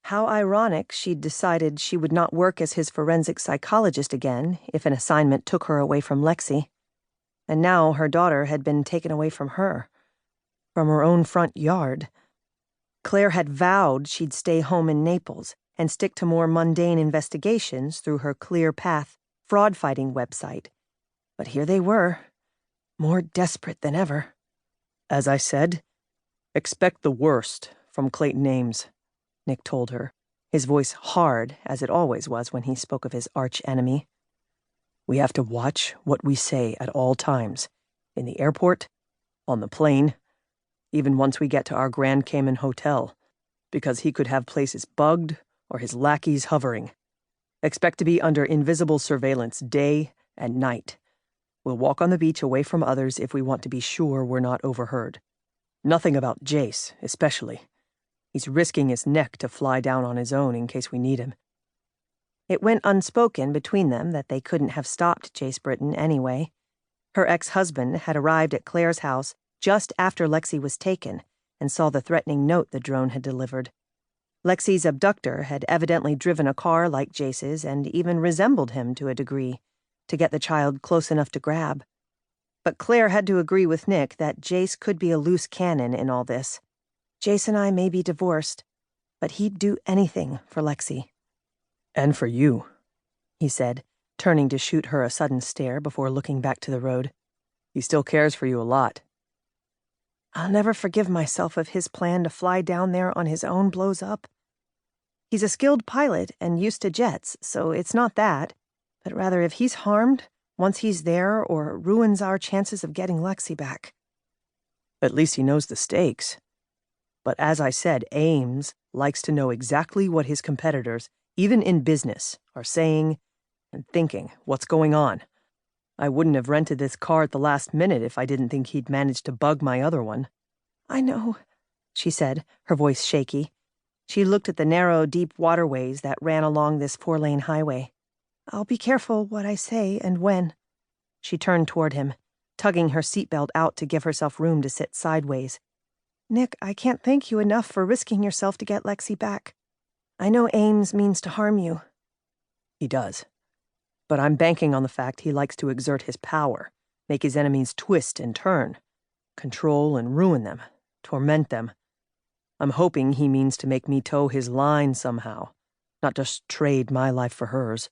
How ironic she'd decided she would not work as his forensic psychologist again if an assignment took her away from Lexi. And now her daughter had been taken away from her own front yard. Claire had vowed she'd stay home in Naples and stick to more mundane investigations through her Clear Path fraud-fighting website. But here they were, more desperate than ever. As I said, expect the worst from Clayton Ames, Nick told her, his voice hard as it always was when he spoke of his arch-enemy. We have to watch what we say at all times, in the airport, on the plane, even once we get to our Grand Cayman hotel, because he could have places bugged or his lackeys hovering. Expect to be under invisible surveillance day and night. We'll walk on the beach away from others if we want to be sure we're not overheard. Nothing about Jace, especially. He's risking his neck to fly down on his own in case we need him. It went unspoken between them that they couldn't have stopped Jace Britten anyway. Her ex-husband had arrived at Claire's house just after Lexi was taken and saw the threatening note the drone had delivered. Lexi's abductor had evidently driven a car like Jace's and even resembled him to a degree, to get the child close enough to grab. But Claire had to agree with Nick that Jace could be a loose cannon in all this. Jace and I may be divorced, but he'd do anything for Lexi. And for you, he said, turning to shoot her a sudden stare before looking back to the road. He still cares for you a lot. I'll never forgive myself if his plan to fly down there on his own blows up. He's a skilled pilot and used to jets, so it's not that, but rather if he's harmed once he's there or ruins our chances of getting Lexi back. At least he knows the stakes. But as I said, Ames likes to know exactly what his competitors, even in business, are saying and thinking, what's going on. I wouldn't have rented this car at the last minute if I didn't think he'd managed to bug my other one. I know, she said, her voice shaky. She looked at the narrow, deep waterways that ran along this 4-lane highway. I'll be careful what I say and when. She turned toward him, tugging her seatbelt out to give herself room to sit sideways. Nick, I can't thank you enough for risking yourself to get Lexi back. I know Ames means to harm you. He does. But I'm banking on the fact he likes to exert his power, make his enemies twist and turn, control and ruin them, torment them. I'm hoping he means to make me toe his line somehow, not just trade my life for hers.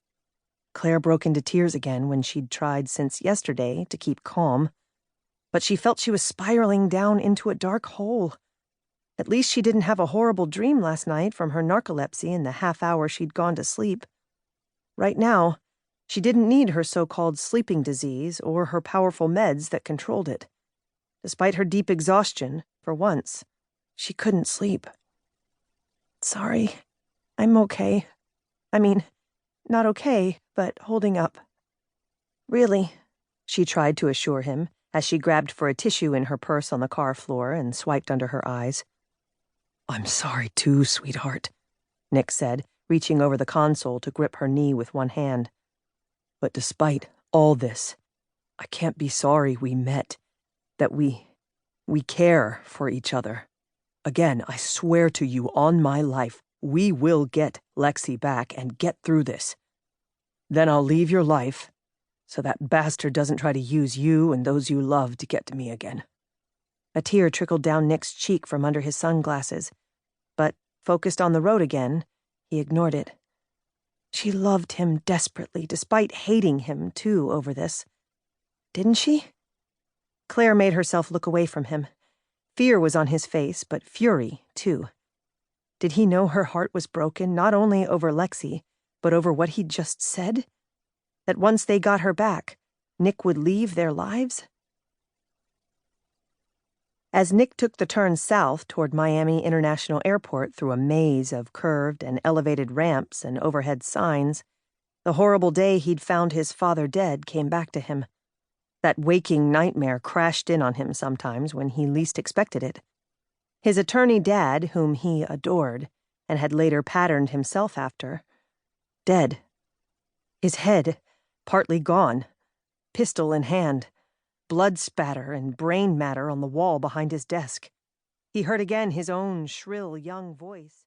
Claire broke into tears again when she'd tried since yesterday to keep calm, but she felt she was spiraling down into a dark hole. At least she didn't have a horrible dream last night from her narcolepsy in the half hour she'd gone to sleep. Right now, she didn't need her so-called sleeping disease or her powerful meds that controlled it. Despite her deep exhaustion, for once, she couldn't sleep. Sorry, I'm okay. I mean, not okay, but holding up. Really, she tried to assure him as she grabbed for a tissue in her purse on the car floor and swiped under her eyes. I'm sorry too, sweetheart, Nick said, reaching over the console to grip her knee with one hand. But despite all this, I can't be sorry we met, that we care for each other. Again, I swear to you on my life, we will get Lexi back and get through this. Then I'll leave your life, so that bastard doesn't try to use you and those you love to get to me again. A tear trickled down Nick's cheek from under his sunglasses, but, focused on the road again, he ignored it. She loved him desperately, despite hating him, too, over this. Didn't she? Claire made herself look away from him. Fear was on his face, but fury, too. Did he know her heart was broken, not only over Lexi, but over what he'd just said? That once they got her back, Nick would leave their lives? As Nick took the turn south toward Miami International Airport through a maze of curved and elevated ramps and overhead signs, the horrible day he'd found his father dead came back to him. That waking nightmare crashed in on him sometimes when he least expected it. His attorney dad, whom he adored, and had later patterned himself after, dead. His head, partly gone, pistol in hand, blood spatter and brain matter on the wall behind his desk. He heard again his own shrill young voice.